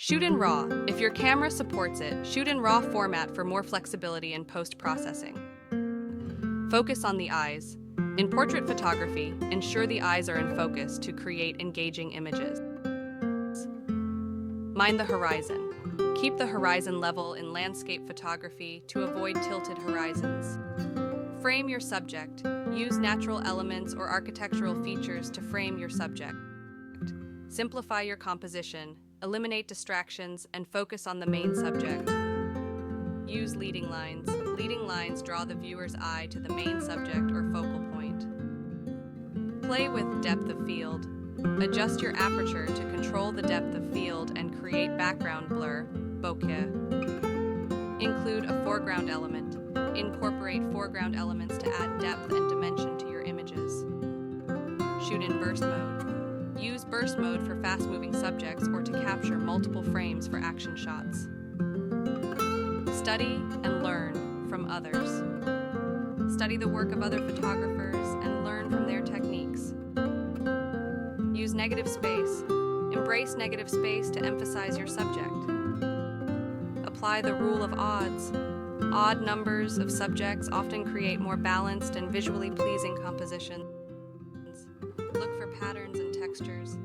Shoot in RAW. If your camera supports it, shoot in RAW format for more flexibility in post-processing. Focus on the eyes. In portrait photography, ensure the eyes are in focus to create engaging images. Mind the horizon. Keep the horizon level in landscape photography to avoid tilted horizons. Frame your subject. Use natural elements or architectural features to frame your subject. Simplify your composition, eliminate distractions, and focus on the main subject. Use leading lines. Leading lines draw the viewer's eye to the main subject or focal point. Play with depth of field. Adjust your aperture to control the depth of field and create background blur, bokeh. Include a foreground element. Incorporate foreground elements to add depth and dimension to your images. Shoot in burst mode. Use burst mode for fast-moving subjects or to capture multiple frames for action shots. Study and learn from others. Study the work of other photographers and learn from their techniques. Use negative space. Embrace negative space to emphasize your subject. Apply the rule of odds. Odd numbers of subjects often create more balanced and visually pleasing compositions. Look for patterns and textures.